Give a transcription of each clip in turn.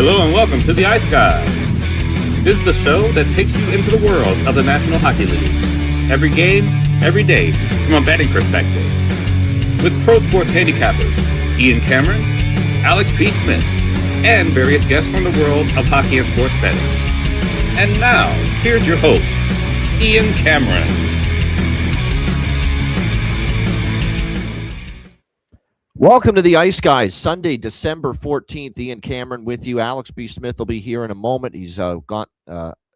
Hello and welcome to the Ice Guys. This is the show that takes you into the world of the National Hockey League. Every game, every day, from a betting perspective. With pro sports handicappers, Ian Cameron, Alex B. Smith, and various guests from the world of hockey and sports betting. And now, here's your host, Ian Cameron. Welcome to the Ice Guys, Sunday, December 14th. Ian Cameron with you. Alex B. Smith will be here in a moment. He's got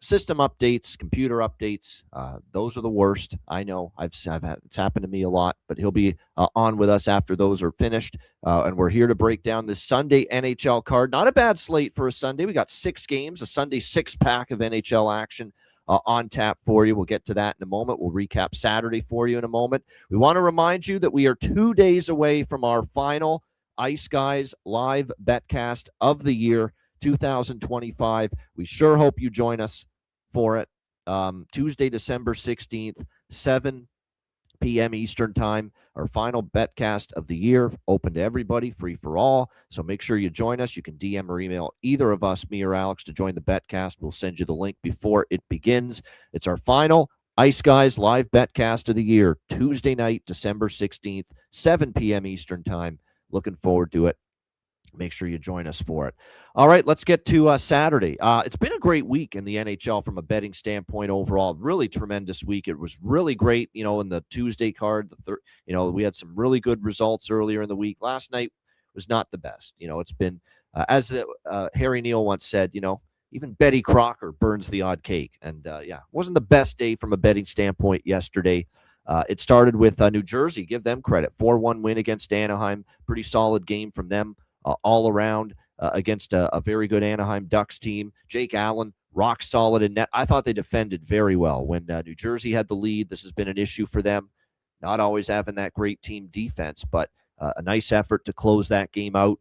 system updates, computer updates. Those are the worst. I know. It's happened to me a lot, but he'll be on with us after those are finished. And we're here to break down this Sunday NHL card. Not a bad slate for a Sunday. We got 6 games, a Sunday 6-pack of NHL action on tap for you. We'll get to that in a moment. We'll recap Saturday for you in a moment. We want to remind you that we are 2 days away from our final Ice Guys live betcast of the year 2025. We sure hope you join us for it. Tuesday, December 16th, 7 p.m. Eastern Time, our final betcast of the year, open to everybody, free for all. So make sure you join us. You can DM or email either of us, me or Alex, to join the betcast. We'll send you the link before it begins. It's our final Ice Guys live betcast of the year, Tuesday night, December 16th, 7 p.m. Eastern Time. Looking forward to it. Make sure you join us for it. All right, let's get to Saturday. It's been a great week in the NHL from a betting standpoint overall. Really tremendous week. It was really great, in the Tuesday card. We had some really good results earlier in the week. Last night was not the best. It's been, as Harry Neal once said, even Betty Crocker burns the odd cake. And, it wasn't the best day from a betting standpoint yesterday. It started with New Jersey. Give them credit. 4-1 win against Anaheim. Pretty solid game from them. All around against a very good Anaheim Ducks team. Jake Allen, rock solid in net. I thought they defended very well when New Jersey had the lead. This has been an issue for them, not always having that great team defense, but a nice effort to close that game out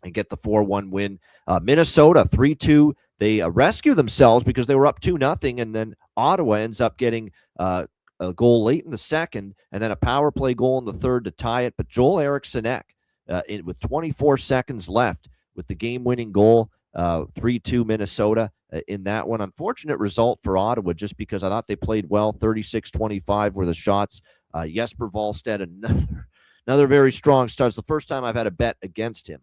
and get the 4-1 win. Minnesota, 3-2. They rescue themselves because they were up 2-0, and then Ottawa ends up getting a goal late in the second, and then a power play goal in the third to tie it. But Joel Eriksson Ek, with 24 seconds left with the game-winning goal, 3-2 Minnesota in that one. Unfortunate result for Ottawa just because I thought they played well. 36-25 were the shots. Jesper Wallstedt, another very strong start. It's the first time I've had a bet against him.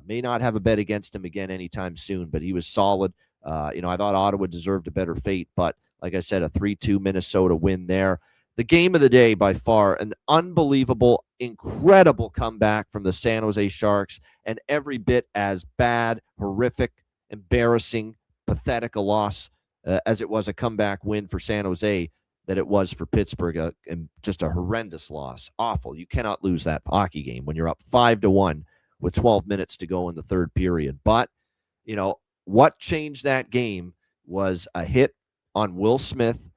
May not have a bet against him again anytime soon, but he was solid. I thought Ottawa deserved a better fate, but like I said, a 3-2 Minnesota win there. The game of the day, by far, an unbelievable, incredible comeback from the San Jose Sharks, and every bit as bad, horrific, embarrassing, pathetic a loss as it was a comeback win for San Jose that it was for Pittsburgh, and just a horrendous loss. Awful. You cannot lose that hockey game when you're up 5-1 with 12 minutes to go in the third period. But, what changed that game was a hit on Will Smith.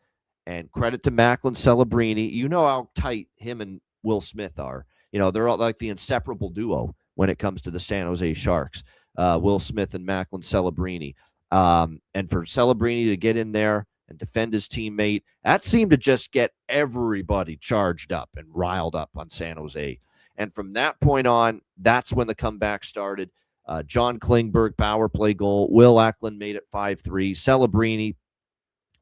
And credit to Macklin Celebrini. You know how tight him and Will Smith are. They're all like the inseparable duo when it comes to the San Jose Sharks. Will Smith and Macklin Celebrini. And for Celebrini to get in there and defend his teammate, that seemed to just get everybody charged up and riled up on San Jose. And from that point on, that's when the comeback started. John Klingberg, power play goal. Will Eklund made it 5-3. Celebrini,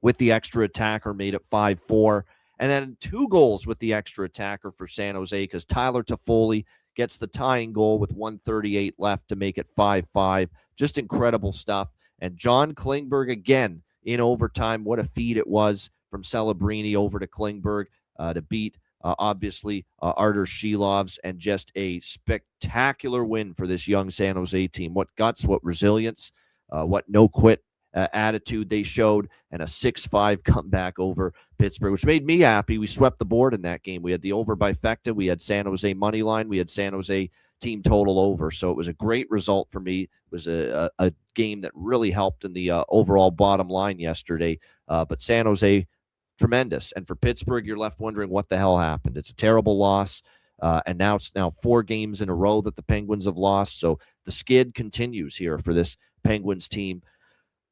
with the extra attacker, made it 5-4. And then 2 goals with the extra attacker for San Jose because Tyler Toffoli gets the tying goal with 1:38 left to make it 5-5. Just incredible stuff. And John Klingberg again in overtime. What a feed it was from Celebrini over to Klingberg to beat, obviously, Artur Shilovs, and just a spectacular win for this young San Jose team. What guts, what resilience, what no-quit attitude they showed, and a 6-5 comeback over Pittsburgh, which made me happy. We swept the board in that game. We had the over by Fecta. We had San Jose money line. We had San Jose team total over. So it was a great result for me. It was a game that really helped in the overall bottom line yesterday. But San Jose, tremendous. And for Pittsburgh, you're left wondering what the hell happened. It's a terrible loss. And now it's 4 games in a row that the Penguins have lost. So the skid continues here for this Penguins team.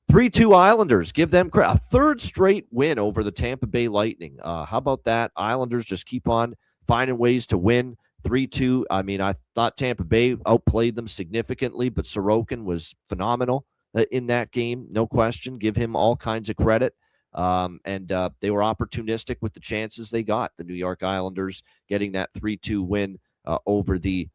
3-2 Islanders, give them credit. A 3rd straight win over the Tampa Bay Lightning. How about that? Islanders just keep on finding ways to win. 3-2. I mean, I thought Tampa Bay outplayed them significantly, but Sorokin was phenomenal in that game, no question. Give him all kinds of credit. And they were opportunistic with the chances they got. The New York Islanders getting that 3-2 win over the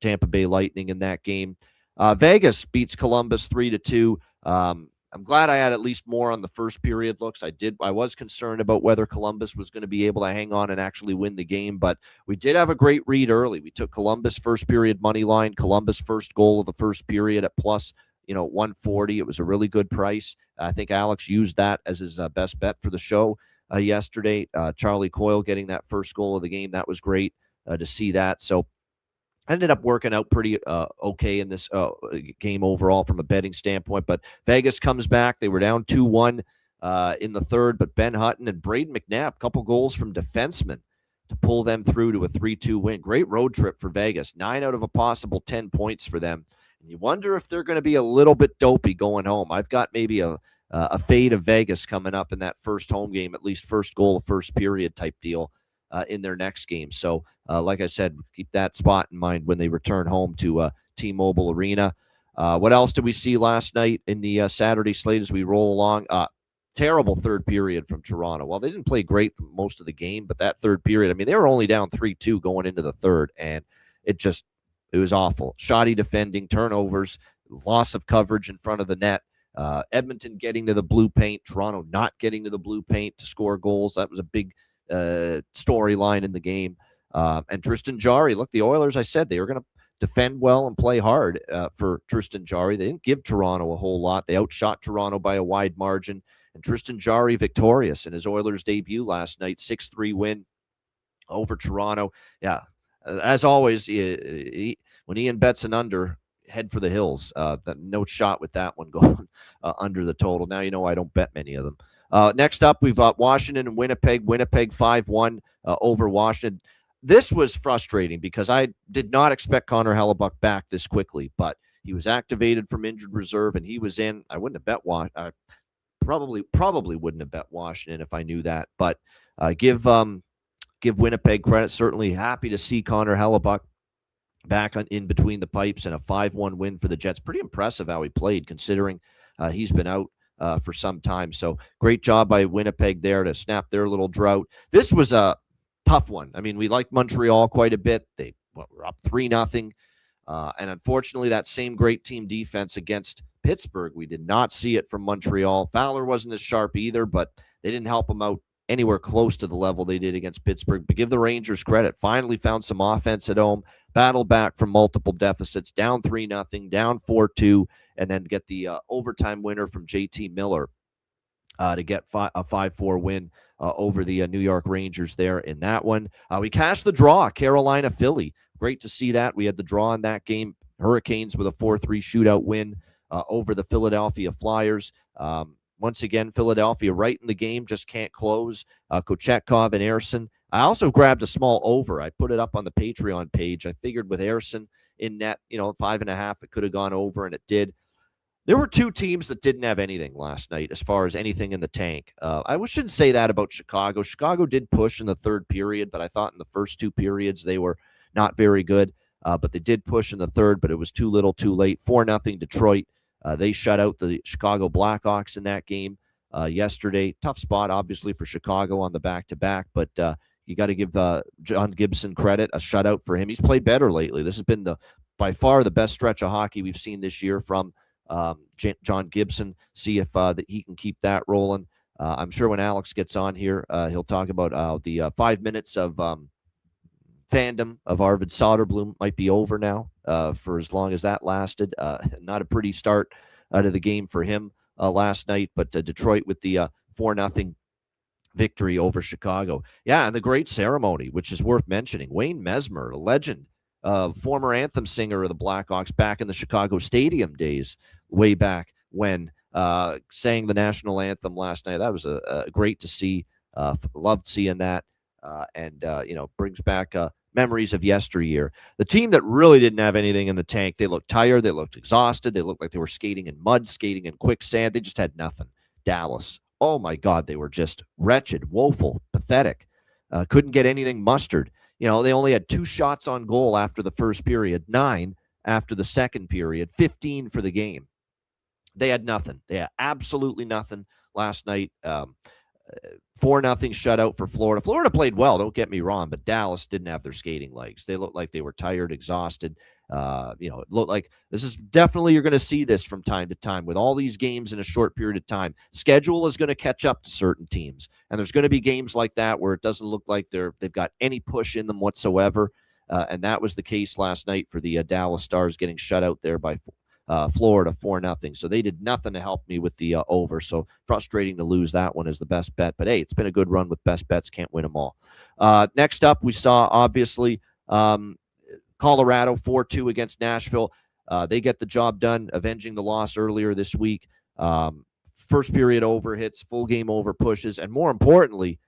Tampa Bay Lightning in that game. Vegas beats Columbus 3-2. I'm glad I had at least more on the first period looks. I was concerned about whether Columbus was going to be able to hang on and actually win the game, but we did have a great read early. We took Columbus first period money line, Columbus first goal of the first period at plus 140. It was a really good price. I think Alex used that as his best bet for the show yesterday. Charlie Coyle getting that first goal of the game. That was great to see that. So I ended up working out pretty okay in this game overall from a betting standpoint. But Vegas comes back. They were down 2-1 in the third, but Ben Hutton and Braden McNabb, couple goals from defensemen to pull them through to a 3-2 win. Great road trip for Vegas. 9 out of a possible 10 points for them. And you wonder if they're going to be a little bit dopey going home. I've got maybe a fade of Vegas coming up in that first home game, at least first goal of first period type deal in their next game. So, like I said, keep that spot in mind when they return home to T-Mobile Arena. What else did we see last night in the Saturday slate as we roll along? Terrible third period from Toronto. Well, they didn't play great for most of the game, but that third period, I mean, they were only down 3-2 going into the third, and it was awful. Shoddy defending, turnovers, loss of coverage in front of the net. Edmonton getting to the blue paint, Toronto not getting to the blue paint to score goals. That was a big storyline in the game. And Tristan Jarry, look, the Oilers, I said they were going to defend well and play hard for Tristan Jarry. They didn't give Toronto a whole lot. They outshot Toronto by a wide margin. And Tristan Jarry victorious in his Oilers debut last night, 6-3 win over Toronto. Yeah, as always, when Ian bets an under, head for the hills. No shot with that one going under the total. Now you know I don't bet many of them. Next up, we've got Washington and Winnipeg. Winnipeg 5-1 over Washington. This was frustrating because I did not expect Connor Hellebuck back this quickly, but he was activated from injured reserve and he was in. I wouldn't have bet Washington. Probably wouldn't have bet Washington if I knew that. But give Winnipeg credit. Certainly happy to see Connor Hellebuck back in between the pipes and a 5-1 win for the Jets. Pretty impressive how he played considering he's been out for some time. So great job by Winnipeg there to snap their little drought. This was a tough one. I mean, we liked Montreal quite a bit. They were up 3-0. And unfortunately, that same great team defense against Pittsburgh, we did not see it from Montreal. Fowler wasn't as sharp either, but they didn't help him out anywhere close to the level they did against Pittsburgh. But give the Rangers credit. Finally found some offense at home, battled back from multiple deficits, down 3-0, down 4-2, and then get the overtime winner from JT Miller to get a 5-4 win over the New York Rangers there in that one. We cashed the draw, Carolina-Philly. Great to see that. We had the draw in that game. Hurricanes with a 4-3 shootout win over the Philadelphia Flyers. Once again, Philadelphia right in the game, just can't close. Kochetkov and Ersson. I also grabbed a small over. I put it up on the Patreon page. I figured with Ersson in net, 5.5, it could have gone over, and it did. There were two teams that didn't have anything last night as far as anything in the tank. I shouldn't say that about Chicago. Chicago did push in the third period, but I thought in the first two periods they were not very good. But they did push in the third, but it was too little, too late. 4-0 Detroit. They shut out the Chicago Blackhawks in that game yesterday. Tough spot, obviously, for Chicago on the back-to-back, but you got to give John Gibson credit, a shutout for him. He's played better lately. This has been by far the best stretch of hockey we've seen this year from John Gibson. See if he can keep that rolling. I'm sure when Alex gets on here, he'll talk about the 5 minutes of fandom of Arvid Soderblom might be over now for as long as that lasted. Not a pretty start to the game for him last night, but Detroit with the 4-0 victory over Chicago. Yeah, and the great ceremony, which is worth mentioning. Wayne Mesmer, a legend, former anthem singer of the Blackhawks back in the Chicago Stadium days, way back when sang the national anthem last night. That was great to see. Loved seeing that. And brings back memories of yesteryear. The team that really didn't have anything in the tank, they looked tired, they looked exhausted, they looked like they were skating in mud, skating in quicksand. They just had nothing. Dallas. Oh, my God, they were just wretched, woeful, pathetic. Couldn't get anything mustered. They only had 2 shots on goal after the first period, 9 after the second period, 15 for the game. They had nothing. They had absolutely nothing last night. 4-0 shutout for Florida. Florida played well, don't get me wrong, but Dallas didn't have their skating legs. They looked like they were tired, exhausted. It looked like this is definitely, you're going to see this from time to time with all these games in a short period of time. Schedule is going to catch up to certain teams, and there's going to be games like that where it doesn't look like they've got any push in them whatsoever. And that was the case last night for the Dallas Stars, getting shut out there by Florida 4-0. So they did nothing to help me with the over. So frustrating to lose that one as the best bet. But hey, it's been a good run with best bets. Can't win them all. Next up, we saw obviously Colorado 4-2 against Nashville. They get the job done, avenging the loss earlier this week. First period over hits, full game over pushes, and more importantly,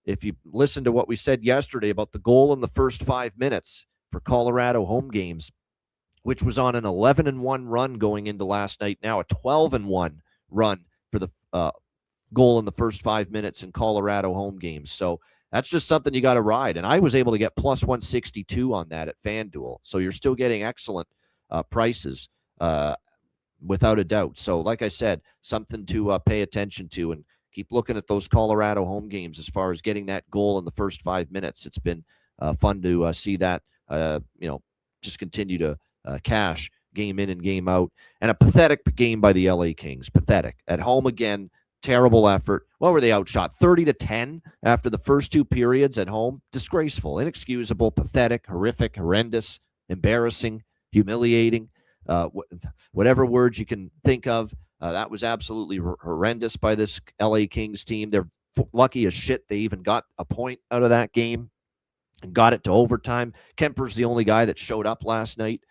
if you listen to what we said yesterday about the goal in the first 5 minutes for Colorado home games, which was on an 11-1 run going into last night, now a 12-1 run for the goal in the first 5 minutes in Colorado home games. So that's just something you got to ride. And I was able to get plus 162 on that at FanDuel. So you're still getting excellent prices without a doubt. So like I said, something to pay attention to, and keep looking at those Colorado home games as far as getting that goal in the first 5 minutes. It's been fun to see that, just continue to cash game in and game out. And a pathetic game by the LA Kings. Pathetic. At home again, terrible effort. What were they outshot? 30-10 after the first 2 periods at home. Disgraceful, inexcusable, pathetic, horrific, horrendous, embarrassing, humiliating, whatever words you can think of. That was absolutely horrendous by this LA Kings team. They're lucky as shit they even got a point out of that game and got it to overtime. Kemper's the only guy that showed up last night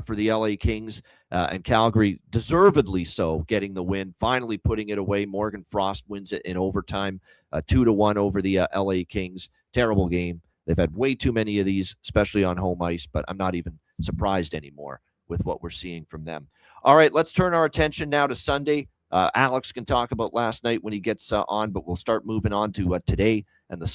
for the LA Kings, and Calgary, deservedly so, getting the win, finally putting it away. Morgan Frost wins it in overtime, 2-1 over the LA Kings. Terrible game. They've had way too many of these, especially on home ice, but I'm not even surprised anymore with what we're seeing from them. All right, let's turn our attention now to Sunday. Alex can talk about last night when he gets on, but we'll start moving on to today and the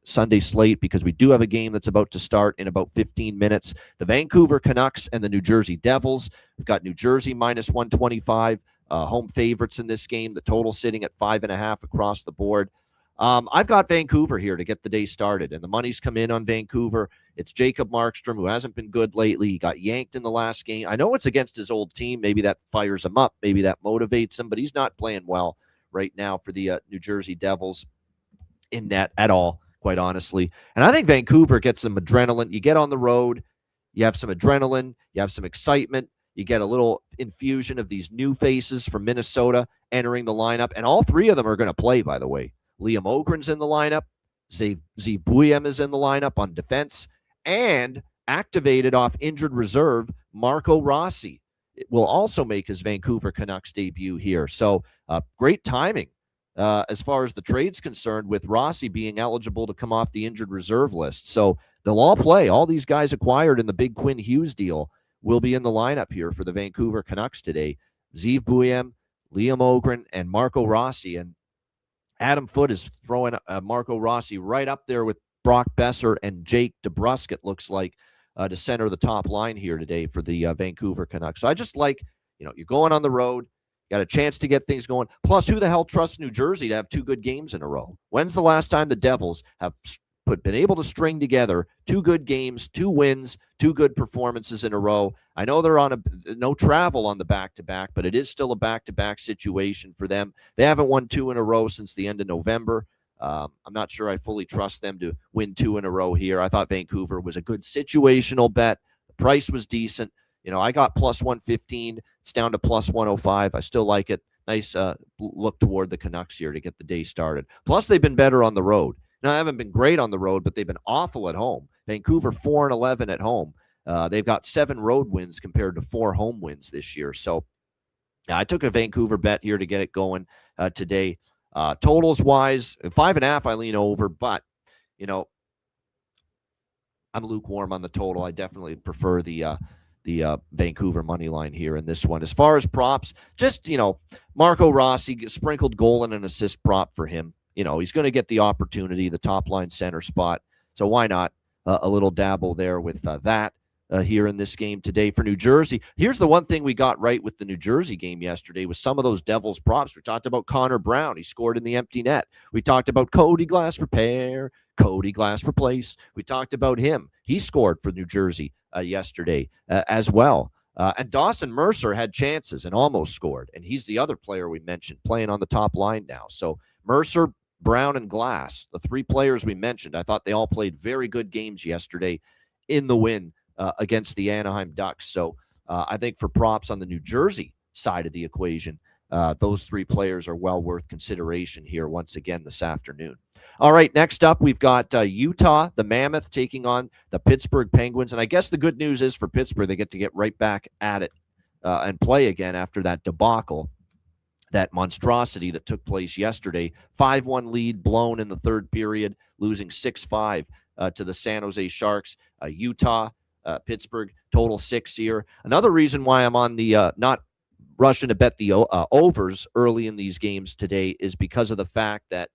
Sunday slate, because we do have a game that's about to start in about 15 minutes. The Vancouver Canucks and the New Jersey Devils. We've got New Jersey minus 125, home favorites in this game. The total sitting at 5.5 across the board. I've got Vancouver here to get the day started, and the money's come in on Vancouver. It's Jacob Markstrom, who hasn't been good lately. He got yanked in the last game. I know it's against his old team. Maybe that fires him up. Maybe that motivates him, but he's not playing well right now for the New Jersey Devils in net at all, quite honestly. And I think Vancouver gets some adrenaline. You get on the road, you have some adrenaline, you have some excitement, you get a little infusion of these new faces from Minnesota entering the lineup, and all 3 of them are going to play, by the way. Liam Ogren's in the lineup, Zeev Buiem is in the lineup on defense, and activated off injured reserve, Marco Rossi will also make his Vancouver Canucks debut here. So great timing as far as the trade's concerned, with Rossi being eligible to come off the injured reserve list. So they'll all play. All these guys acquired in the big Quinn Hughes deal will be in the lineup here for the Vancouver Canucks today. Zeev Buiem, Liam Ogren, and Marco Rossi. And Adam Foote is throwing Marco Rossi right up there with Brock Besser and Jake DeBrusk, it looks like, to center the top line here today for the Vancouver Canucks. So I just like, you're going on the road, got a chance to get things going. Plus, who the hell trusts New Jersey to have 2 good games in a row? When's the last time the Devils have been able to string together 2 good games, 2 wins, 2 good performances in a row? I know they're on no travel on the back-to-back, but it is still a back-to-back situation for them. They haven't won 2 in a row since the end of November. I'm not sure I fully trust them to win 2 in a row here. I thought Vancouver was a good situational bet. The price was decent. I got plus 115. It's down to plus 105. I still like it. Nice look toward the Canucks here to get the day started. Plus, they've been better on the road. Now, they haven't been great on the road, but they've been awful at home. Vancouver 4-11 at home. They've got 7 road wins compared to 4 home wins this year. So I took a Vancouver bet here to get it going today. Totals wise, 5.5 I lean over, but I'm lukewarm on the total. I definitely prefer the Vancouver money line here in this one. As far as props, just Marco Rossi, sprinkled goal and an assist prop for him. He's going to get the opportunity, the top line center spot. So why not? a little dabble there with that here in this game today for New Jersey. Here's the one thing we got right with the New Jersey game yesterday was some of those Devils props. We talked about Connor Brown. He scored in the empty net. We talked about Cody Glass repair, Cody Glass replace. We talked about him. He scored for New Jersey yesterday as well. And Dawson Mercer had chances and almost scored. And he's the other player we mentioned playing on the top line now. So Mercer, Brown, and Glass, the three players we mentioned, I thought they all played very good games yesterday in the win against the Anaheim Ducks. So I think for props on the New Jersey side of the equation, those three players are well worth consideration here once again this afternoon. All right, next up, we've got Utah, the Mammoth, taking on the Pittsburgh Penguins. And I guess the good news is for Pittsburgh, they get to get right back at it and play again after that debacle, that monstrosity that took place yesterday. 5-1 lead blown in the third period, losing 6-5 to the San Jose Sharks. Utah, Pittsburgh, total 6 here. Another reason why I'm on the not rushing to bet the overs early in these games today is because of the fact that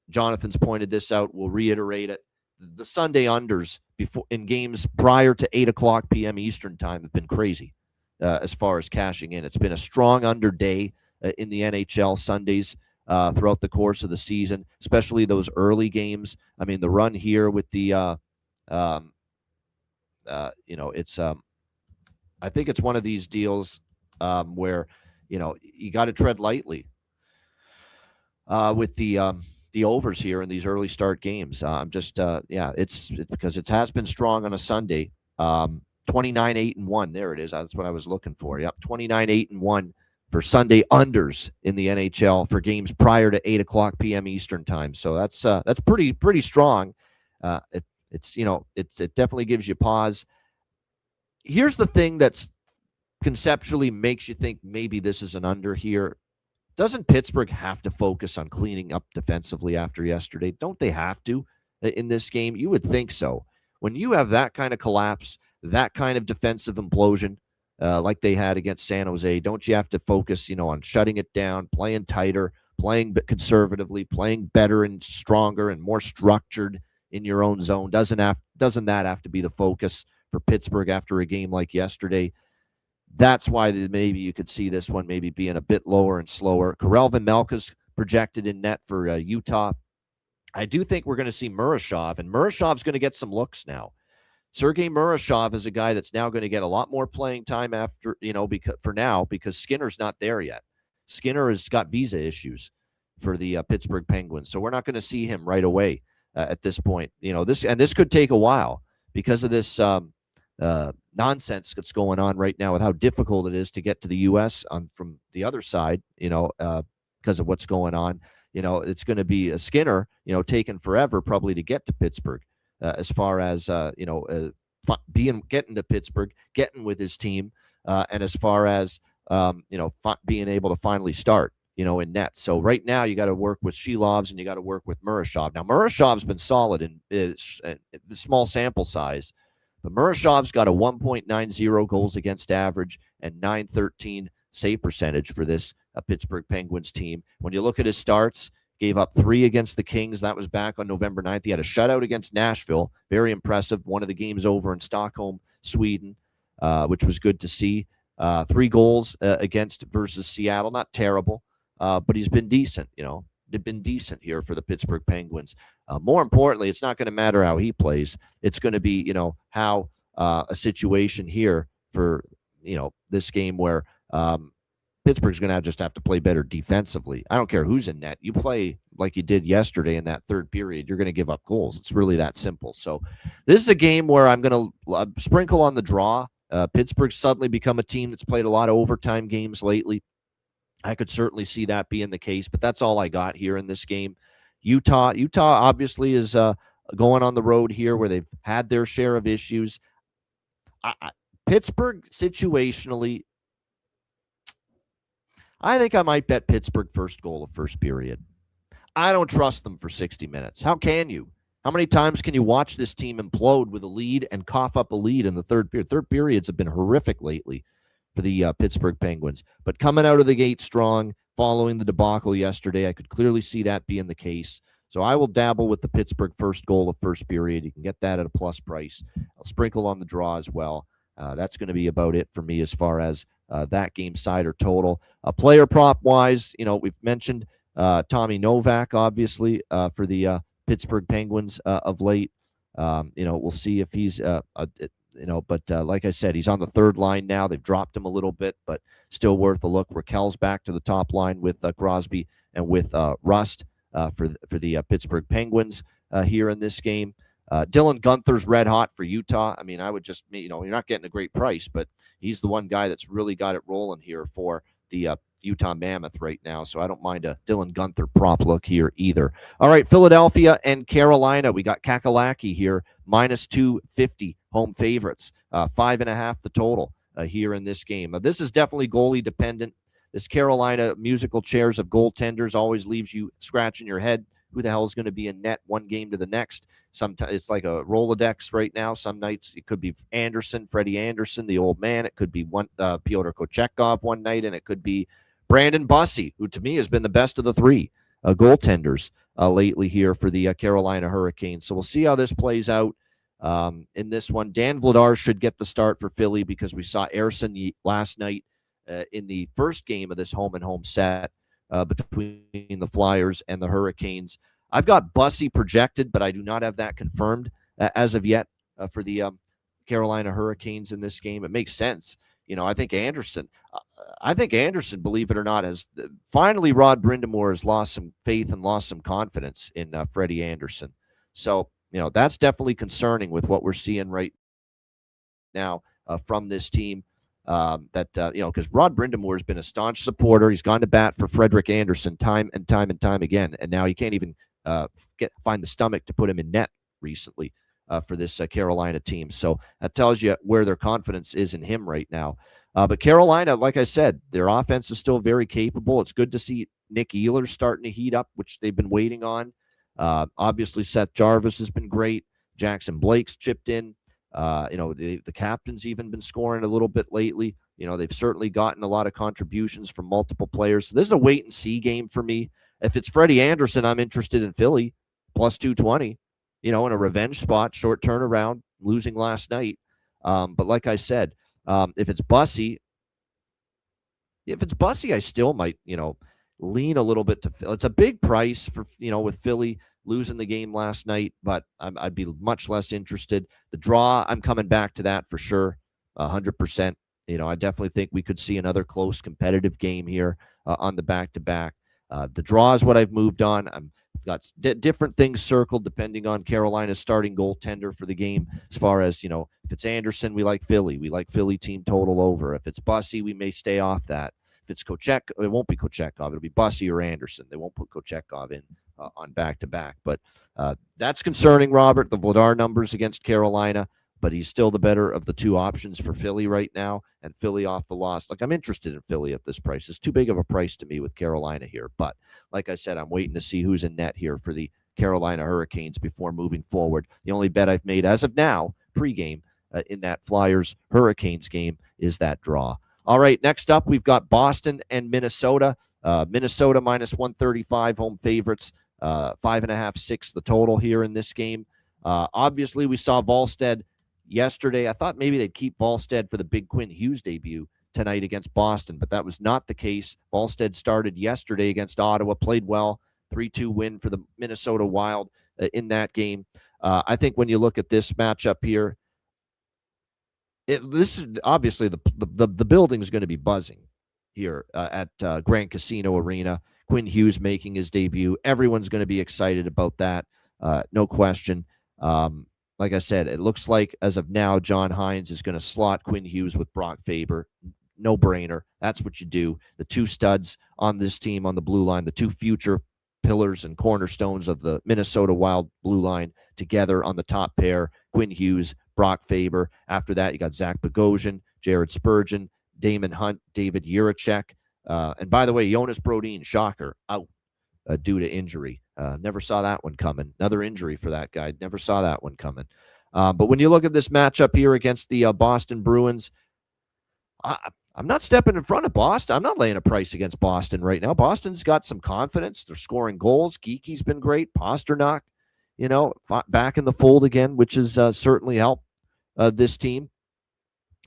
Jonathan's pointed this out. We'll reiterate it. The Sunday unders before in games prior to 8 o'clock p.m. Eastern time have been crazy as far as cashing in. It's been a strong under day in the NHL Sundays throughout the course of the season, especially those early games. I mean, the run here with the it's I think it's one of these deals where you got to tread lightly with the overs here in these early start games. I'm just it's because it has been strong on a Sunday. 29-8-1. There it is. That's what I was looking for. Yep, 29-8-1 for Sunday unders in the NHL for games prior to 8 o'clock p.m. Eastern time. So that's pretty strong. It definitely gives you pause. Here's the thing that's conceptually makes you think maybe this is an under here. Doesn't Pittsburgh have to focus on cleaning up defensively after yesterday? Don't they have to in this game? You would think so. When you have that kind of collapse, that kind of defensive implosion like they had against San Jose, don't you have to focus, on shutting it down, playing tighter, playing conservatively, playing better and stronger and more structured in your own zone? Doesn't that have to be the focus for Pittsburgh after a game like yesterday? That's why maybe you could see this one maybe being a bit lower and slower. Karel Vejmelka's projected in net for Utah. I do think we're going to see Murashov, and Murashov's going to get some looks now. Sergei Murashov is a guy that's now going to get a lot more playing time after, because Skinner's not there yet. Skinner has got visa issues for the Pittsburgh Penguins, so we're not going to see him right away at this point. This could take a while because of this nonsense that's going on right now with how difficult it is to get to the U.S. from the other side, because of what's going on. It's going to be a Skinner, taking forever probably to get to Pittsburgh as far as, getting to Pittsburgh, getting with his team, and as far as, being able to finally start, in net. So right now you got to work with Shilovs and you got to work with Murashov. Now, Murashov's been solid in the small sample size. But Murashov's got a 1.90 goals against average and .913 save percentage for this Pittsburgh Penguins team. When you look at his starts, gave up 3 against the Kings. That was back on November 9th. He had a shutout against Nashville. Very impressive. One of the games over in Stockholm, Sweden, which was good to see. 3 goals versus Seattle. Not terrible, but he's been decent, They've been decent here for the Pittsburgh Penguins. More importantly, it's not going to matter how he plays. It's going to be, how a situation here for, this game where Pittsburgh's going to just have to play better defensively. I don't care who's in net. You play like you did yesterday in that third period, you're going to give up goals. It's really that simple. So this is a game where I'm going to sprinkle on the draw. Pittsburgh's suddenly become a team that's played a lot of overtime games lately. I could certainly see that being the case, but that's all I got here in this game. Utah obviously is going on the road here where they've had their share of issues. Pittsburgh situationally, I think I might bet Pittsburgh first goal of first period. I don't trust them for 60 minutes. How can you? How many times can you watch this team implode with a lead and cough up a lead in the third period? Third periods have been horrific lately for the Pittsburgh Penguins. But coming out of the gate strong, following the debacle yesterday, I could clearly see that being the case. So I will dabble with the Pittsburgh first goal of first period. You can get that at a plus price. I'll sprinkle on the draw as well. That's going to be about it for me as far as that game side or total. Player prop wise, we've mentioned Tommy Novak, obviously, for the Pittsburgh Penguins of late. We'll see if he's, but like I said, he's on the third line now. They've dropped him a little bit, but still worth a look. Raquel's back to the top line with Crosby and with Rust for the Pittsburgh Penguins here in this game. Dylan Guenther's red hot for Utah. I mean, I would just, you're not getting a great price, but he's the one guy that's really got it rolling here for the Utah Mammoth right now. So I don't mind a Dylan Guenther prop look here either. All right, Philadelphia and Carolina. We got Kakalaki here, minus 250 home favorites, 5.5 the total here in this game. This is definitely goalie dependent. This Carolina musical chairs of goaltenders always leaves you scratching your head. Who the hell is going to be in net one game to the next? Sometimes it's like a Rolodex right now. Some nights it could be Anderson, Freddie Anderson, the old man. It could be Pyotr Kochetkov one night, and it could be Brandon Bussey, who to me has been the best of the three goaltenders lately here for the Carolina Hurricanes. So we'll see how this plays out in this one. Dan Vladar should get the start for Philly because we saw Ersson last night in the first game of this home-and-home set between the Flyers and the Hurricanes. I've got Bussey projected, but I do not have that confirmed as of yet for the Carolina Hurricanes in this game. It makes sense. I think Anderson, believe it or not, has finally Rod Brind'Amour has lost some faith and lost some confidence in Freddie Anderson. So, that's definitely concerning with what we're seeing right now from this team. Because Rod Brind'Amour has been a staunch supporter. He's gone to bat for Frederik Andersen time and time again, and now he can't even find the stomach to put him in net recently for this Carolina team. So that tells you where their confidence is in him right now. But Carolina, like I said, their offense is still very capable. It's good to see Nick Ehlers starting to heat up, which they've been waiting on. Obviously, Seth Jarvis has been great. Jackson Blake's chipped in. The captain's even been scoring a little bit lately. They've certainly gotten a lot of contributions from multiple players. So this is a wait and see game for me. If it's Freddie Anderson, I'm interested in Philly, plus 220, in a revenge spot, short turnaround, losing last night. But like I said, if it's Bussey, I still might, lean a little bit to Philly. It's a big price for, with Philly losing the game last night, but I'd be much less interested. The draw, I'm coming back to that for sure, 100%. I definitely think we could see another close competitive game here on the back-to-back. The draw is what I've moved on. I've got different things circled depending on Carolina's starting goaltender for the game. As far as, if it's Anderson, we like Philly. We like Philly team total over. If it's Bussey, we may stay off that. If it's Kochek, it won't be Kochetkov. It'll be Bussey or Anderson. They won't put Kochetkov in on back-to-back. But that's concerning, Robert, the Vladar numbers against Carolina. But he's still the better of the two options for Philly right now, and Philly off the loss. I'm interested in Philly at this price. It's too big of a price to me with Carolina here. But like I said, I'm waiting to see who's in net here for the Carolina Hurricanes before moving forward. The only bet I've made as of now, pregame, in that Flyers-Hurricanes game is that draw. All right, next up, we've got Boston and Minnesota. Minnesota minus 135 home favorites, 5.5, 6 the total here in this game. Obviously, we saw Volstead yesterday. I thought maybe they'd keep Volstead for the big Quinn Hughes debut tonight against Boston, but that was not the case. Volstead started yesterday against Ottawa, played well, 3-2 win for the Minnesota Wild in that game. I think when you look at this matchup here, this is obviously the building is going to be buzzing here at Grand Casino Arena. Quinn Hughes making his debut. Everyone's going to be excited about that, no question. Like I said, it looks like as of now, John Hines is going to slot Quinn Hughes with Brock Faber. No brainer. That's what you do. The two studs on this team on the blue line, the two future pillars and cornerstones of the Minnesota Wild blue line together on the top pair, Quinn Hughes, Brock Faber. After that, you got Zach Bogosian, Jared Spurgeon, Damon Hunt, David Jiricek. And by the way, Jonas Brodin, shocker, out due to injury. Never saw that one coming. Another injury for that guy. Never saw that one coming. But when you look at this matchup here against the Boston Bruins, I'm not stepping in front of Boston. I'm not laying a price against Boston right now. Boston's got some confidence. They're scoring goals. Geeky's been great. Pasternak, back in the fold again, which has certainly helped this team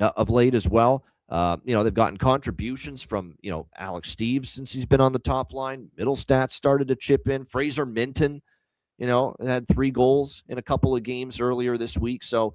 of late as well. They've gotten contributions from, Alex Steves since he's been on the top line. Middlestat started to chip in. Fraser Minton, had 3 goals in a couple of games earlier this week. So,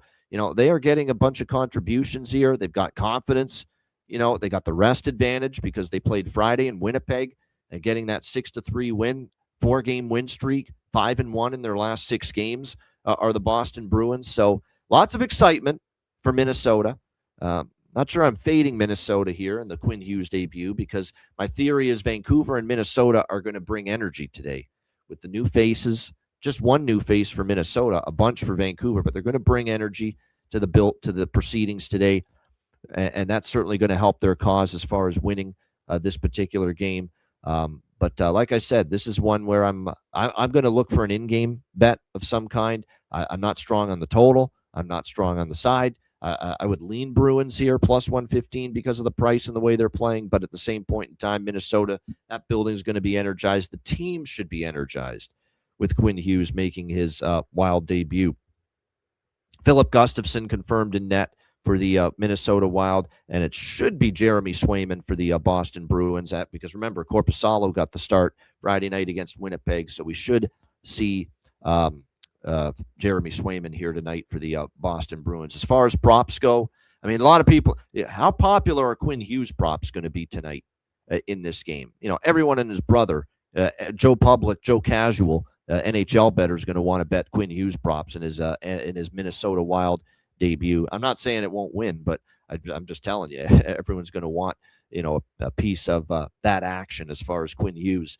they are getting a bunch of contributions here. They've got confidence. They got the rest advantage because they played Friday in Winnipeg and getting that 6-3 win, 4-game win streak, 5-1 in their last 6 games are the Boston Bruins. So lots of excitement for Minnesota. Not sure I'm fading Minnesota here in the Quinn Hughes debut because my theory is Vancouver and Minnesota are going to bring energy today with the new faces. Just one new face for Minnesota, a bunch for Vancouver, but they're going to bring energy to the proceedings today, and that's certainly going to help their cause as far as winning this particular game. But like I said, this is one where I'm going to look for an in-game bet of some kind. I'm not strong on the total. I'm not strong on the side. I would lean Bruins here, plus 115 because of the price and the way they're playing. But at the same point in time, Minnesota, that building is going to be energized. The team should be energized with Quinn Hughes making his Wild debut. Philip Gustafson confirmed in net for the Minnesota Wild, and it should be Jeremy Swayman for the Boston Bruins. Because remember, Korpisalo got the start Friday night against Winnipeg, so we should see Jeremy Swayman here tonight for the Boston Bruins. As far as props go, I mean, a lot of people, how popular are Quinn Hughes props going to be tonight in this game? Everyone and his brother, Joe Public, Joe Casual, NHL bettor is going to want to bet Quinn Hughes props in his Minnesota Wild debut. I'm not saying it won't win, but I'm just telling you, everyone's going to want a piece of that action as far as Quinn Hughes,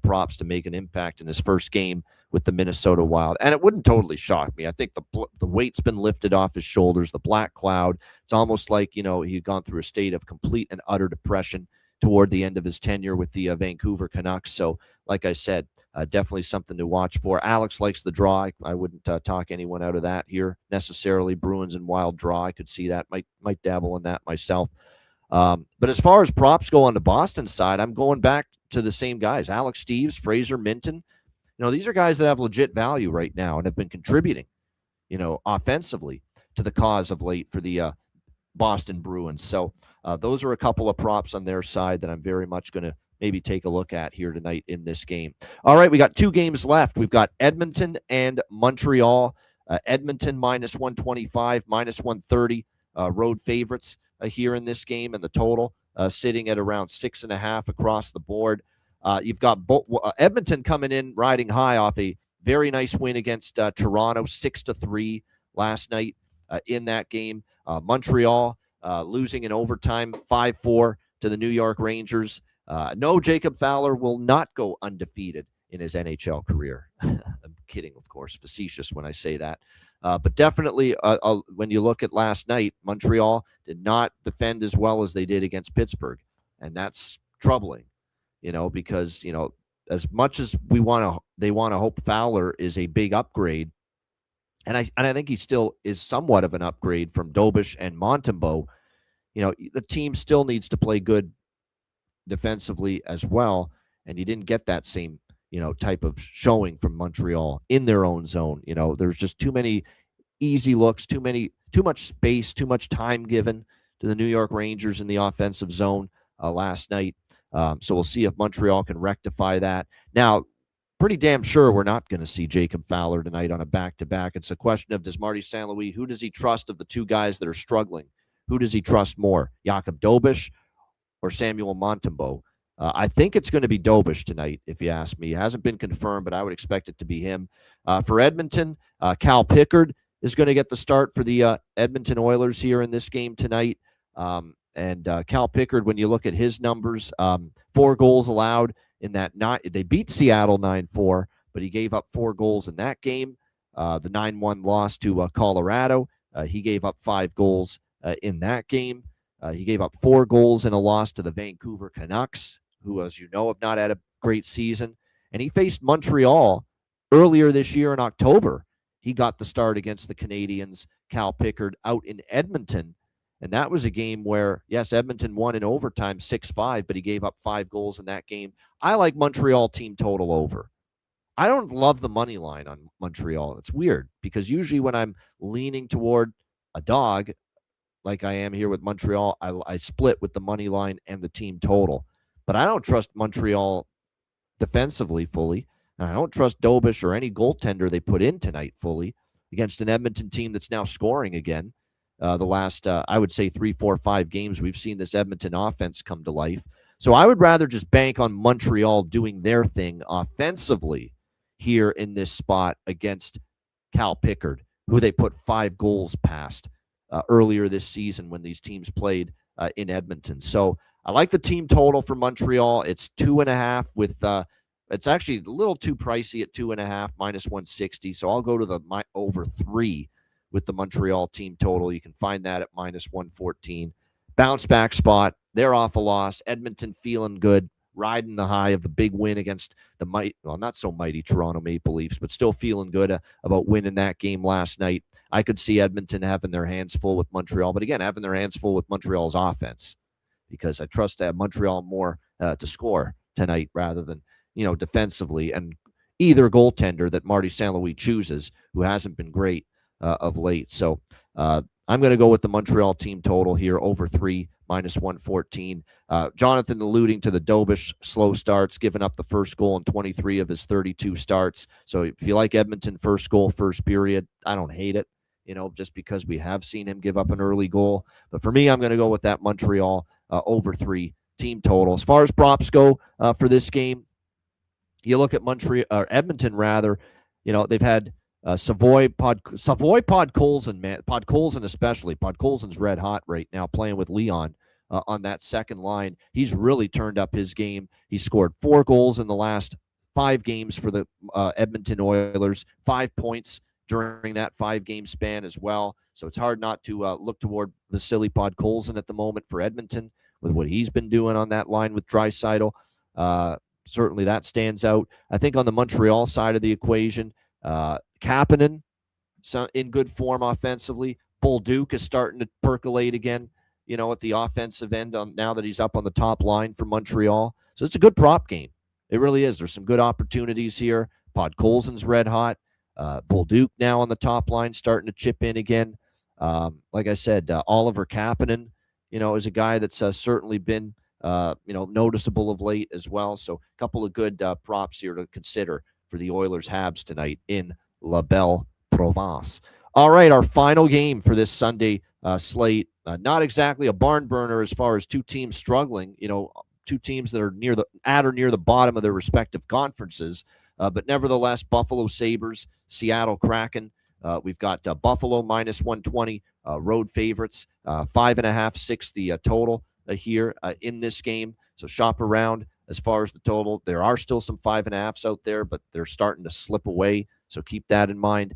props to make an impact in his first game with the Minnesota Wild. And it wouldn't totally shock me. I think the weight's been lifted off his shoulders, the black cloud. It's almost like, he'd gone through a state of complete and utter depression toward the end of his tenure with the Vancouver Canucks. So, like I said, definitely something to watch for. Alex likes the draw. I wouldn't talk anyone out of that here necessarily. Bruins and Wild draw. I could see that. Might dabble in that myself. But as far as props go on the Boston side, I'm going back to the same guys. Alex Steves, Fraser Minton. These are guys that have legit value right now and have been contributing, offensively to the cause of late for the Boston Bruins. So those are a couple of props on their side that I'm very much going to maybe take a look at here tonight in this game. All right, we got 2 games left. We've got Edmonton and Montreal. Edmonton minus 125, minus 130, road favorites here in this game, and the total sitting at around 6.5 across the board. You've got Edmonton coming in riding high off a very nice win against Toronto, 6-3 last night in that game. Montreal losing in overtime, 5-4 to the New York Rangers. No, Jacob Fowler will not go undefeated in his NHL career. I'm kidding, of course, facetious when I say that. But definitely, when you look at last night, Montreal did not defend as well as they did against Pittsburgh. And that's troubling, because, as much as they want to hope Fowler is a big upgrade, and I think he still is somewhat of an upgrade from Dobish and Montembeault, the team still needs to play good defensively as well, and you didn't get that same type of showing from Montreal in their own zone. There's just too many easy looks, too much space, too much time given to the New York Rangers in the offensive zone last night. So we'll see if Montreal can rectify that. Now, pretty damn sure we're not going to see Jacob Fowler tonight on a back-to-back. It's a question of, does Marty St. Louis, who does he trust of the 2 guys that are struggling? Who does he trust more, Jakob Dobish or Samuel Montembeault? I think it's going to be Dobish tonight, if you ask me. It hasn't been confirmed, but I would expect it to be him. For Edmonton, Cal Pickard is going to get the start for the Edmonton Oilers here in this game tonight. And Cal Pickard, when you look at his numbers, 4 goals allowed in that. They beat Seattle 9-4, but he gave up 4 goals in that game. The 9-1 loss to Colorado, he gave up 5 goals in that game. He gave up 4 goals in a loss to the Vancouver Canucks, who, as you know, have not had a great season. And he faced Montreal earlier this year in October. He got the start against the Canadiens. Cal Pickard out in Edmonton And that was a game where, yes, Edmonton won in overtime 6-5, but he gave up 5 goals in that game. I like Montreal team total over. I don't love the money line on Montreal. It's weird because usually when I'm leaning toward a dog, like I am here with Montreal, I split with the money line and the team total. But I don't trust Montreal defensively fully. And I don't trust Dobish or any goaltender they put in tonight fully against an Edmonton team that's now scoring again. The last, I would say, 3, 4, 5 games, we've seen this Edmonton offense come to life. So I would rather just bank on Montreal doing their thing offensively here in this spot against Cal Pickard, who they put 5 goals past earlier this season when these teams played in Edmonton. So I like the team total for Montreal. It's 2.5 with it's actually a little too pricey at 2.5 minus 160. So I'll go to the over 3 with the Montreal team total. You can find that at minus 114. Bounce back spot. They're off a loss. Edmonton feeling good, riding the high of the big win against the not so mighty Toronto Maple Leafs, but still feeling good about winning that game last night. I could see Edmonton having their hands full with Montreal, but again, having their hands full with Montreal's offense because I trust to have Montreal more to score tonight rather than, defensively, and either goaltender that Marty St. Louis chooses, who hasn't been great of late. So I'm going to go with the Montreal team total here, over 3, minus 114. Jonathan alluding to the Dobish slow starts, giving up the first goal in 23 of his 32 starts. So if you like Edmonton first goal, first period, I don't hate it, just because we have seen him give up an early goal. But for me, I'm going to go with that Montreal over 3 team total. As far as props go for this game, you look at Edmonton rather, they've had Savoy Podkolzin, man. Podkolzin especially. Podkolzin's red hot right now playing with Leon on that second line. He's really turned up his game. He scored 4 goals in the last 5 games for the Edmonton Oilers, 5 points during that 5-game span as well. So it's hard not to look toward Vasily Podkolzin at the moment for Edmonton with what he's been doing on that line with Draisaitl. Certainly that stands out. I think on the Montreal side of the equation, Kapanen in good form offensively. Bolduc is starting to percolate again, at the offensive end now that he's up on the top line for Montreal. So it's a good prop game. It really is. There's some good opportunities here. Podkolzin's red hot. Bolduc now on the top line starting to chip in again. Like I said, Oliver Kapanen, is a guy that's certainly been noticeable of late as well. So a couple of good props here to consider for the Oilers Habs tonight in La Belle Province. All right, our final game for this Sunday slate. Not exactly a barn burner as far as two teams struggling, two teams that are near the bottom of their respective conferences. But nevertheless, Buffalo Sabres, Seattle Kraken. We've got Buffalo minus 120, road favorites, 5.5, 6 the total here in this game. So shop around as far as the total. There are still some 5.5s out there, but they're starting to slip away. So keep that in mind.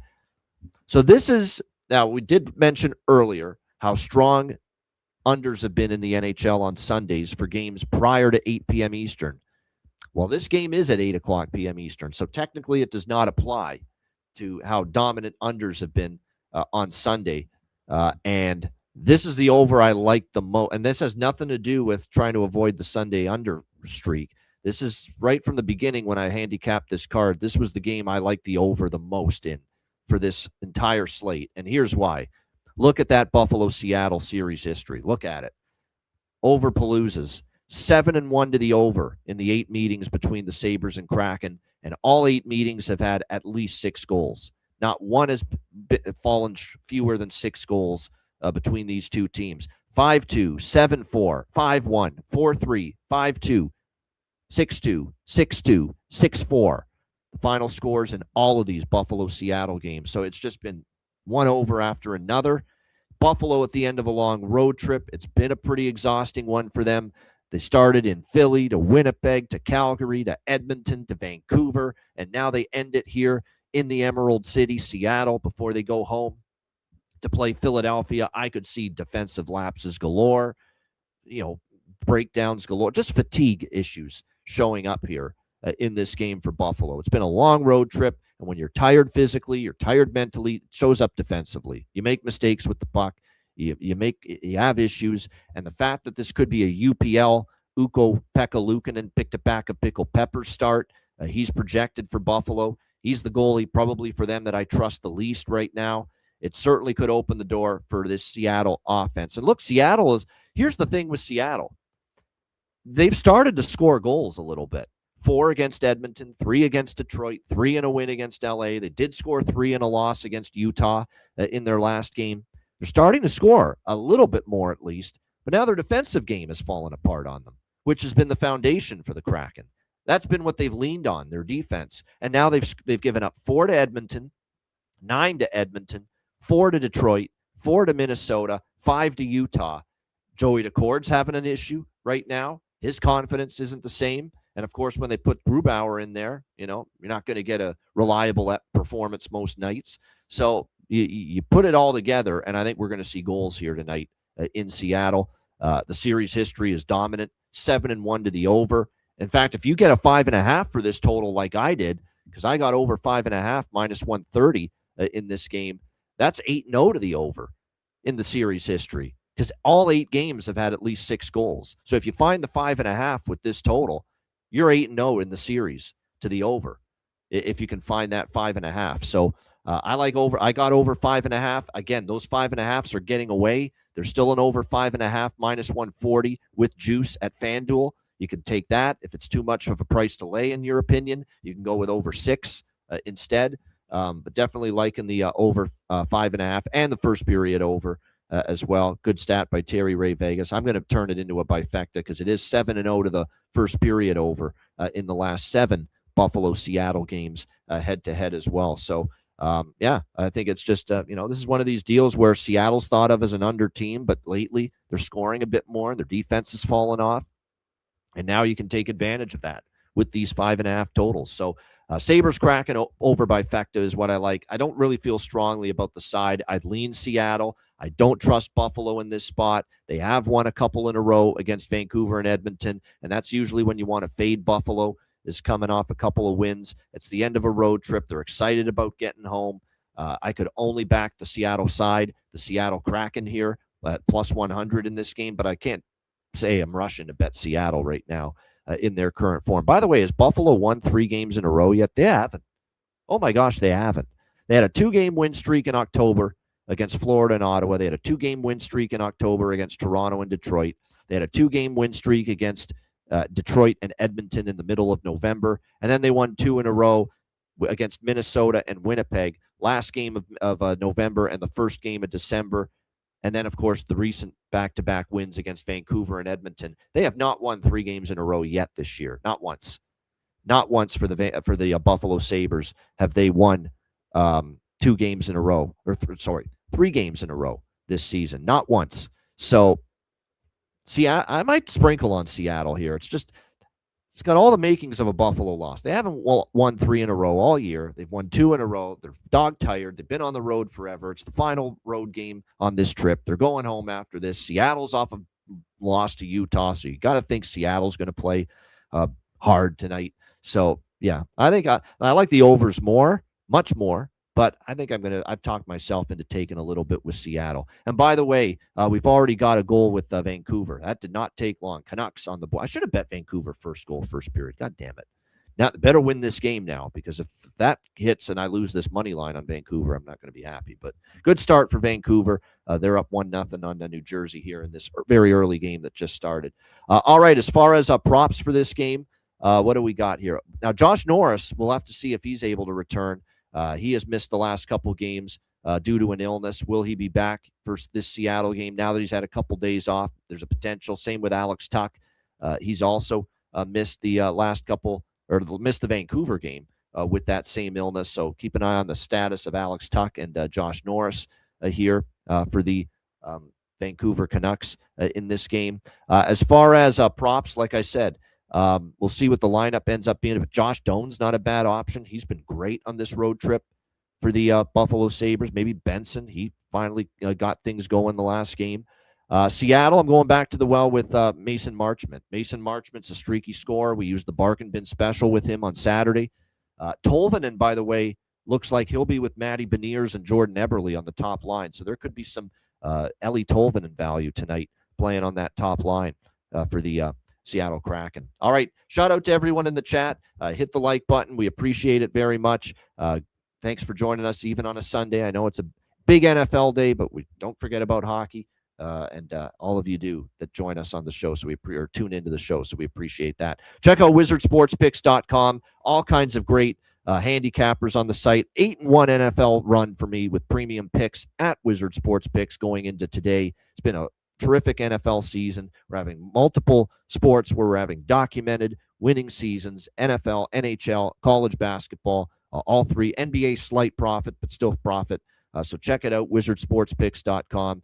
So now we did mention earlier how strong unders have been in the NHL on Sundays for games prior to 8 p.m. Eastern. Well, this game is at 8 o'clock p.m. Eastern, so technically it does not apply to how dominant unders have been on Sunday. And this is the over I like the most. And this has nothing to do with trying to avoid the Sunday under streak. This is right from the beginning when I handicapped this card. This was the game I liked the over the most in for this entire slate. And here's why. Look at that Buffalo-Seattle series history. Look at it. Over Paloozas. 7-1 to the over in the 8 meetings between the Sabres and Kraken, and all 8 meetings have had at least 6 goals. Not one has fallen fewer than 6 goals between these two teams. 5-2, 7-4, 5-1, 4-3, 5-2, 6-2, 6-2, 6-4. The final scores in all of these Buffalo-Seattle games. So it's just been one over after another. Buffalo at the end of a long road trip. It's been a pretty exhausting one for them. They started in Philly to Winnipeg to Calgary to Edmonton to Vancouver, and now they end it here in the Emerald City, Seattle, before they go home to play Philadelphia. I could see defensive lapses galore, breakdowns galore, just fatigue issues showing up here in this game for Buffalo. It's been a long road trip, and when you're tired physically, you're tired mentally, it shows up defensively. You make mistakes with the puck. You have issues, and the fact that this could be a UPL Ukko Pekka Luukkonen pick to back a pickle pepper start. He's projected for Buffalo. He's the goalie probably for them that I trust the least right now. It certainly could open the door for this Seattle offense. And look, here's the thing with Seattle. They've started to score goals a little bit. 4 against Edmonton, 3 against Detroit, 3 in a win against LA. They did score 3 in a loss against Utah in their last game. They're starting to score a little bit more at least, but now their defensive game has fallen apart on them, which has been the foundation for the Kraken. That's been what they've leaned on, their defense. And now they've given up 4 to Edmonton, 9 to Edmonton, 4 to Detroit, 4 to Minnesota, 5 to Utah. Joey DeCord's having an issue right now. His confidence isn't the same. And, of course, when they put Grubauer in there, you're not going to get a reliable performance most nights. So you put it all together, and I think we're going to see goals here tonight in Seattle. The series history is dominant, 7-1 to the over. In fact, if you get a 5.5 for this total like I did, because I got over 5.5 minus 130 in this game, that's 8-0 to the over in the series history, because all 8 games have had at least 6 goals. So if you find the 5.5 with this total, you're 8-0 in the series to the over, if you can find that 5.5. So I like over. I got over 5.5. Again, those 5.5s are getting away. There's still an over 5.5 minus 140 with juice at FanDuel. You can take that. If it's too much of a price to lay, in your opinion, you can go with over 6 instead. But definitely liking the over 5.5 and the first period over as well. Good stat by Terry Ray Vegas. I'm going to turn it into a bifecta because it is 7-0 to the first period over in the last 7 Buffalo-Seattle games head-to-head as well. So, I think it's just, this is one of these deals where Seattle's thought of as an under team, but lately they're scoring a bit more. Their defense has fallen off. And now you can take advantage of that with these 5.5 totals. So Sabres Kraken over bifecta is what I like. I don't really feel strongly about the side. I'd lean Seattle. I don't trust Buffalo in this spot. They have won a couple in a row against Vancouver and Edmonton, and that's usually when you want to fade Buffalo, is coming off a couple of wins. It's the end of a road trip. They're excited about getting home. I could only back the Seattle side, the Seattle Kraken here at plus 100 in this game, but I can't say I'm rushing to bet Seattle right now in their current form. By the way, has Buffalo won 3 games in a row yet? They haven't. Oh my gosh, they haven't. They had a 2-game win streak in October against Florida and Ottawa. They had a 2-game win streak in October against Toronto and Detroit. They had a 2-game win streak against Detroit and Edmonton in the middle of November. And then they won 2 in a row against Minnesota and Winnipeg, last game of November and the first game of December. And then, of course, the recent back-to-back wins against Vancouver and Edmonton. They have not won 3 games in a row yet this year. Not once. Not once for the Buffalo Sabres have they won 2 games in a row. 3 games in a row this season. Not once. So, I might sprinkle on Seattle here. It's got all the makings of a Buffalo loss. They haven't won 3 in a row all year. They've won 2 in a row. They're dog-tired. They've been on the road forever. It's the final road game on this trip. They're going home after this. Seattle's off a loss to Utah, so you got to think Seattle's going to play hard tonight. So, yeah, I think I like the overs more, much more. But I think I've talked myself into taking a little bit with Seattle. And by the way, we've already got a goal with Vancouver. That did not take long. Canucks on the board. I should have bet Vancouver first goal, first period. God damn it. Now, better win this game now, because if that hits and I lose this money line on Vancouver, I'm not going to be happy. But good start for Vancouver. They're up 1-0 on New Jersey here in this very early game that just started. All right, as far as props for this game, what do we got here? Now, Josh Norris, we'll have to see if he's able to return. He has missed the last couple games due to an illness. Will he be back for this Seattle game now that he's had a couple days off? There's a potential. Same with Alex Tuch. He's also missed the missed the Vancouver game with that same illness. So keep an eye on the status of Alex Tuch and Josh Norris here for the Vancouver Canucks in this game. As far as props, like I said, we'll see what the lineup ends up being. But Josh Doan's not a bad option. He's been great on this road trip for the Buffalo Sabres. Maybe Benson. He finally got things going the last game. Seattle, I'm going back to the well with Mason Marchment. Mason Marchment's a streaky scorer. We used the bargain bin special with him on Saturday. Tolvanen, by the way, looks like he'll be with Matty Beniers and Jordan Eberle on the top line. So there could be some Ellie Tolvanen value tonight playing on that top line for the Seattle Kraken. All right, shout out to everyone in the chat. Hit the like button. We appreciate it very much. Thanks for joining us even on a Sunday. I know it's a big NFL day, but we don't forget about hockey. And all of you do that join us on the show, so or tune into the show, so we appreciate that. Check out wizardsportspicks.com. All kinds of great handicappers on the site. 8-1 NFL run for me with premium picks at Wizard Sports Picks going into today. It's been a terrific NFL season. We're having multiple sports where we're having documented winning seasons: NFL, NHL, college basketball, all three. NBA slight profit, but still profit. So check it out, wizardsportspicks.com.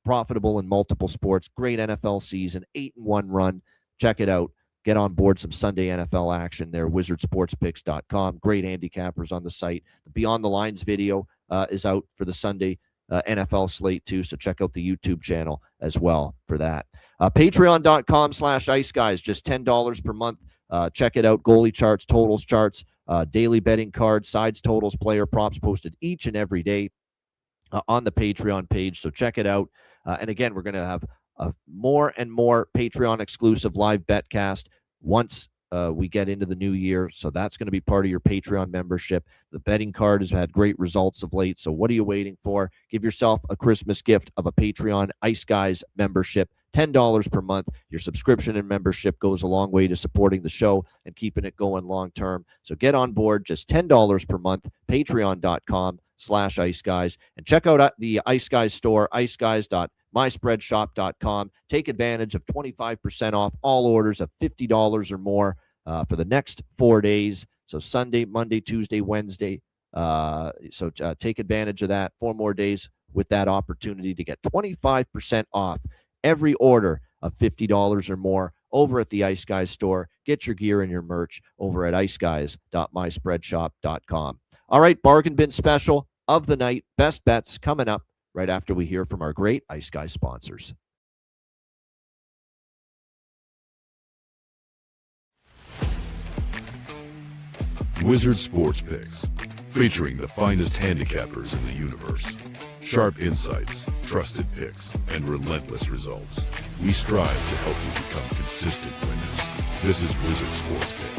Profitable in multiple sports. Great NFL season, 8-1 run. Check it out. Get on board some Sunday NFL action there, wizardsportspicks.com. Great handicappers on the site. The Beyond the Lines video is out for the Sunday NFL slate too, so check out the YouTube channel as well for that. Patreon.com/Ice Guys, just $10 per month. Check it out. Goalie charts, totals charts, daily betting cards, sides, totals, player props posted each and every day on the Patreon page. So check it out. And again, we're going to have more and more Patreon exclusive live betcast once we get into the new year. So that's going to be part of your Patreon membership. The betting card has had great results of late. So what are you waiting for? Give yourself a Christmas gift of a Patreon Ice Guys membership. $10 per month. Your subscription and membership goes a long way to supporting the show and keeping it going long term. So get on board, just $10 per month, patreon.com/Ice Guys. And check out the Ice Guys store, iciguys.myspreadshop.com. Take advantage of 25% off all orders of $50 or more for the next 4 days. So Sunday, Monday, Tuesday, Wednesday. So take advantage of that. 4 more days with that opportunity to get 25% off every order of $50 or more over at the Ice Guys store. Get your gear and your merch over at iciguys.myspreadshop.com. All right, bargain bin special of the night. Best bets coming up right after we hear from our great Ice Guys sponsors. Wizard Sports Picks, featuring the finest handicappers in the universe. Sharp insights, trusted picks, and relentless results. We strive to help you become consistent winners. This is Wizard Sports Picks.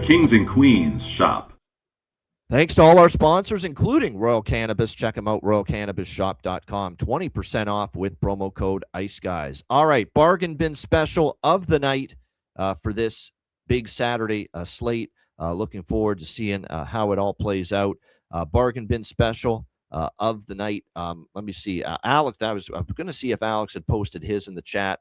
Kings and Queens shop. Thanks to all our sponsors, including Royal Cannabis. Check them out, royalcannabisshop.com. 20% off with promo code IceGuys. All right, bargain bin special of the night for this big Saturday slate. Looking forward to seeing how it all plays out. Bargain bin special of the night. Let me see. Alex, I'm going to see if Alex had posted his in the chat.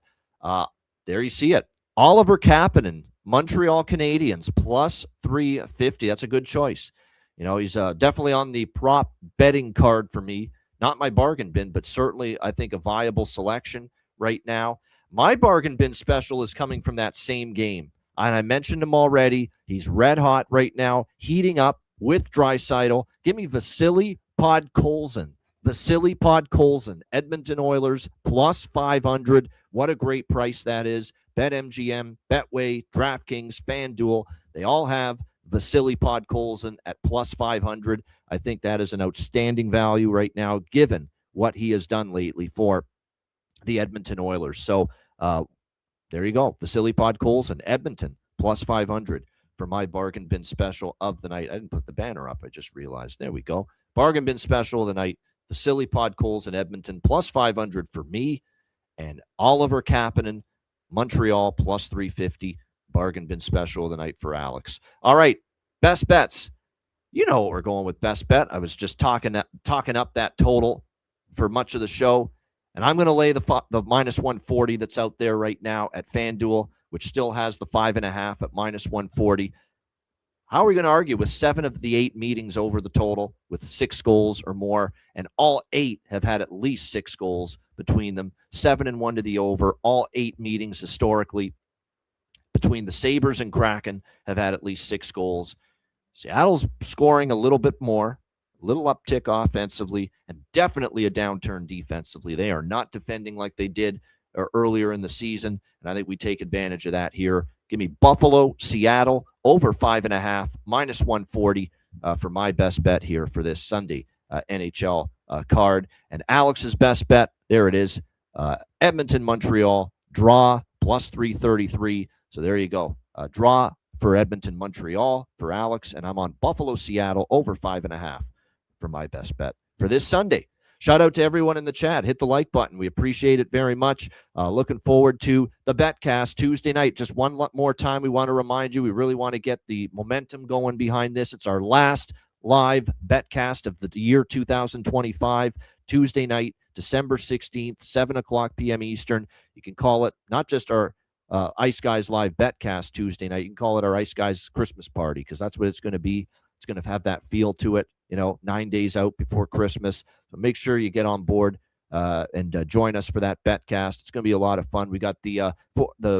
There you see it. Oliver Kapanen, Montreal Canadiens, plus 350. That's a good choice. You know, he's definitely on the prop betting card for me. Not my bargain bin, but certainly I think a viable selection right now. My bargain bin special is coming from that same game. And I mentioned him already. He's red hot right now, heating up with Draisaitl. Give me Vasily Podkolzin. Vasily Podkolzin, Edmonton Oilers, plus 500. What a great price that is. BetMGM, Betway, DraftKings, FanDuel, they all have Vasily Podkolzin at plus 500. I think that is an outstanding value right now, given what he has done lately for the Edmonton Oilers. So there you go. Vasily Podkolzin, Edmonton, plus 500. for my bargain bin special of the night. I didn't put the banner up. I just realized. There we go. Bargain bin special of the night. The Silly Pod Coles in Edmonton, plus 500 for me. And Oliver Kapanen, Montreal, plus 350. Bargain bin special of the night for Alex. All right, best bets. You know what we're going with best bet. I was just talking up that total for much of the show. And I'm going to lay the minus 140 that's out there right now at FanDuel, which still has the 5.5 at minus 140. How are we going to argue with 7 of the 8 meetings over the total with 6 goals or more? And all 8 have had at least 6 goals between them. 7-1 to the over. All 8 meetings historically between the Sabres and Kraken have had at least 6 goals. Seattle's scoring a little bit more, a little uptick offensively, and definitely a downturn defensively. They are not defending like they did earlier in the season, and I think we take advantage of that here. Give me Buffalo, Seattle, over 5.5, minus 140 for my best bet here for this Sunday NHL card. And Alex's best bet, there it is, Edmonton, Montreal, draw, plus 333. So there you go. Draw for Edmonton, Montreal for Alex, and I'm on Buffalo, Seattle, over 5.5 for my best bet for this Sunday. Shout out to everyone in the chat. Hit the like button. We appreciate it very much. Looking forward to the Betcast Tuesday night. Just one more time, we want to remind you, we really want to get the momentum going behind this. It's our last live Betcast of the year 2025, Tuesday night, December 16th, 7 o'clock p.m. Eastern. You can call it not just our Ice Guys Live Betcast Tuesday night. You can call it our Ice Guys Christmas party, because that's what it's going to be. It's going to have that feel to it, 9 days out before Christmas. So make sure you get on board and join us for that Betcast. It's going to be a lot of fun. We got the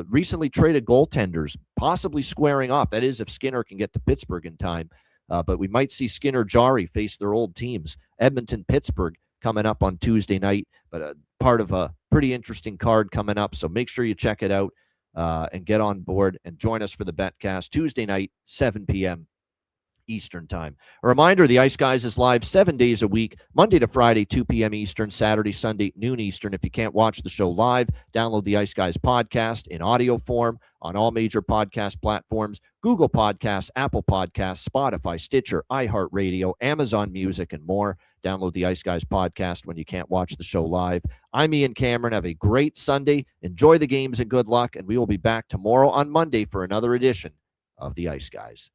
recently traded goaltenders possibly squaring off. That is, if Skinner can get to Pittsburgh in time. But we might see Skinner Jari face their old teams, Edmonton, Pittsburgh, coming up on Tuesday night. But part of a pretty interesting card coming up. So make sure you check it out. And get on board and join us for the Betcast Tuesday night, 7 p.m. Eastern Time. A reminder, the Ice Guys is live 7 days a week, Monday to Friday, 2 p.m. Eastern, Saturday, Sunday, noon Eastern. If you can't watch the show live, download the Ice Guys podcast in audio form on all major podcast platforms, Google Podcasts, Apple Podcasts, Spotify, Stitcher, iHeartRadio, Amazon Music, and more. Download the Ice Guys podcast when you can't watch the show live. I'm Ian Cameron. Have a great Sunday. Enjoy the games and good luck, and we will be back tomorrow on Monday for another edition of the Ice Guys.